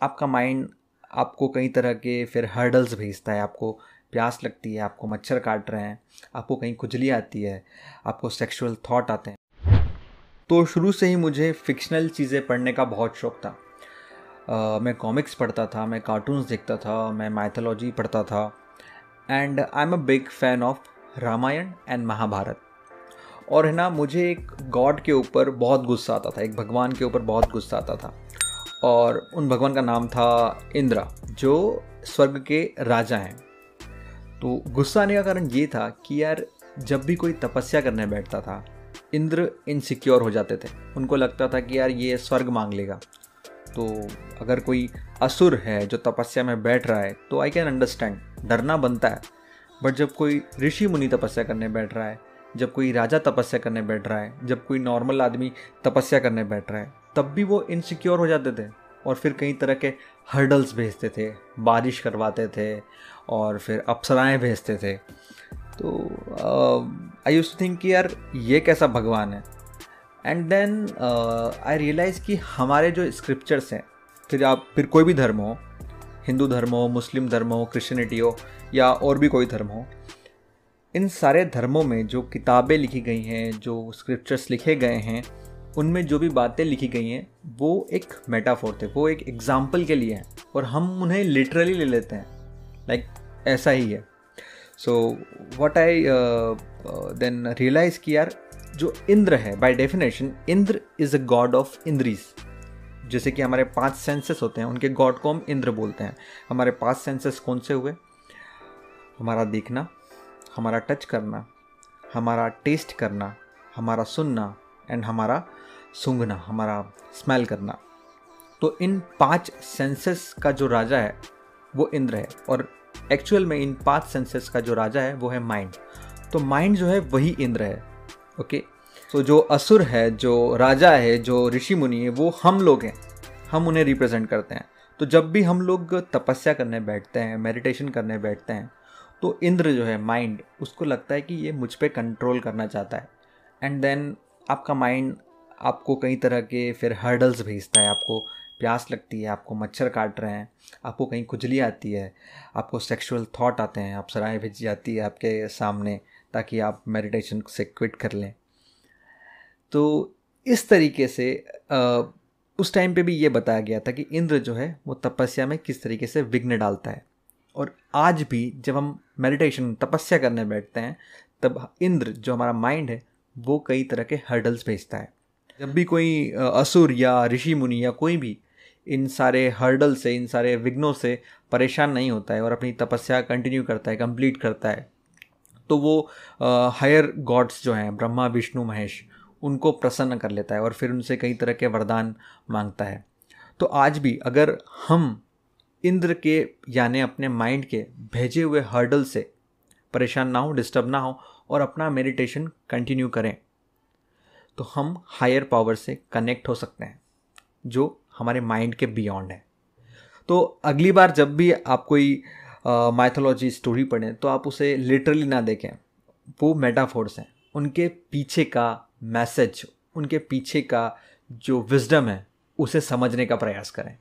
आपका माइंड आपको कई तरह के फिर हर्डल्स भेजता है। आपको प्यास लगती है, आपको मच्छर काट रहे हैं, आपको कहीं खुजली आती है, आपको सेक्सुअल थॉट आते हैं। तो शुरू से ही मुझे फ़िक्शनल चीज़ें पढ़ने का बहुत शौक़ था। मैं कॉमिक्स पढ़ता था, मैं कार्टून्स देखता था, मैं माइथोलॉजी पढ़ता था and I am a big fan of Ramayana and Mahabharata. और है ना, मुझे एक गॉड के ऊपर बहुत गुस्सा आता था, एक भगवान के ऊपर बहुत गुस्सा आता था। और उन भगवान का नाम था इंद्र, जो स्वर्ग के राजा हैं। तो गुस्सा आने का कारण ये था कि यार, जब भी कोई तपस्या करने बैठता था, इंद्र इनसिक्योर हो जाते थे। उनको लगता था कि यार ये स्वर्ग मांग लेगा। तो अगर कोई असुर है जो तपस्या में बैठ रहा है तो आई कैन अंडरस्टैंड, डरना बनता है। बट जब कोई ऋषि मुनि तपस्या करने बैठ रहा है, जब कोई राजा तपस्या करने बैठ रहा है, जब कोई नॉर्मल आदमी तपस्या करने बैठ रहा है, तब भी वो इनसिक्योर हो जाते थे और फिर कई तरह के हर्डल्स भेजते थे, बारिश करवाते थे और फिर अप्सराएं भेजते थे। तो आई यूज्ड टू थिंक कि यार ये कैसा भगवान है। एंड देन आई रियलाइज़ कि हमारे जो स्क्रिप्चर्स हैं, फिर कोई भी धर्म हो, हिंदू धर्म हो, मुस्लिम धर्म हो, क्रिश्चियनिटी हो या और भी कोई धर्म हो, इन सारे धर्मों में जो किताबें लिखी गई हैं, जो स्क्रिप्चर्स लिखे गए हैं, उनमें जो भी बातें लिखी गई हैं वो एक मेटाफोर थे, वो एक एग्जाम्पल के लिए हैं और हम उन्हें लिटरली ले लेते हैं। लाइक ऐसा ही है। So what I then realize कि यार, जो इंद्र है, by definition Indra is a god of इंद्रीज। जैसे कि हमारे 5 सेंसेस होते हैं, उनके गॉड को हम इंद्र बोलते हैं। हमारे 5 सेंसेस कौन से हुए? हमारा देखना, हमारा टच करना, हमारा टेस्ट करना, हमारा सुनना एंड हमारा सूंघना, हमारा स्मेल करना। तो इन 5 सेंसेस का जो राजा है वो इंद्र है और एक्चुअल में इन 5 सेंसेस का जो राजा है वो है माइंड। तो माइंड जो है वही इंद्र है। ओके, तो जो असुर है, जो राजा है, जो ऋषि मुनि है, वो हम लोग हैं, हम उन्हें रिप्रेजेंट करते हैं। तो जब भी हम लोग तपस्या करने बैठते हैं, मेडिटेशन करने बैठते हैं, तो इंद्र जो है, माइंड, उसको लगता है कि ये मुझ पे कंट्रोल करना चाहता है। एंड देन आपका माइंड आपको कई तरह के फिर हर्डल्स भेजता है। आपको प्यास लगती है, आपको मच्छर काट रहे हैं, आपको कहीं खुजली आती है, आपको सेक्सुअल थॉट आते हैं, अप्सराएं भेजी जाती है आपके सामने ताकि आप मेडिटेशन से क्विट कर लें। तो इस तरीके से उस टाइम पे भी ये बताया गया था कि इंद्र जो है वो तपस्या में किस तरीके से विघ्न डालता है। और आज भी जब हम मेडिटेशन, तपस्या करने बैठते हैं, तब इंद्र जो हमारा माइंड है वो कई तरह के हर्डल्स भेजता है। जब भी कोई असुर या ऋषि मुनि या कोई भी इन सारे हर्डल से, इन सारे विघ्नों से परेशान नहीं होता है और अपनी तपस्या कंटिन्यू करता है, कंप्लीट करता है, तो वो हायर गॉड्स जो हैं, ब्रह्मा विष्णु महेश, उनको प्रसन्न कर लेता है और फिर उनसे कई तरह के वरदान मांगता है। तो आज भी अगर हम इंद्र के यानी अपने माइंड के भेजे हुए हर्डल से परेशान ना हो, डिस्टर्ब ना हो और अपना मेडिटेशन कंटिन्यू करें, तो हम हायर पावर से कनेक्ट हो सकते हैं जो हमारे माइंड के बियॉन्ड है। तो अगली बार जब भी आप कोई माइथोलॉजी स्टोरी पढ़ें तो आप उसे लिटरली ना देखें, वो मेटाफोर्स हैं। उनके पीछे का मैसेज, उनके पीछे का जो विजडम है, उसे समझने का प्रयास करें।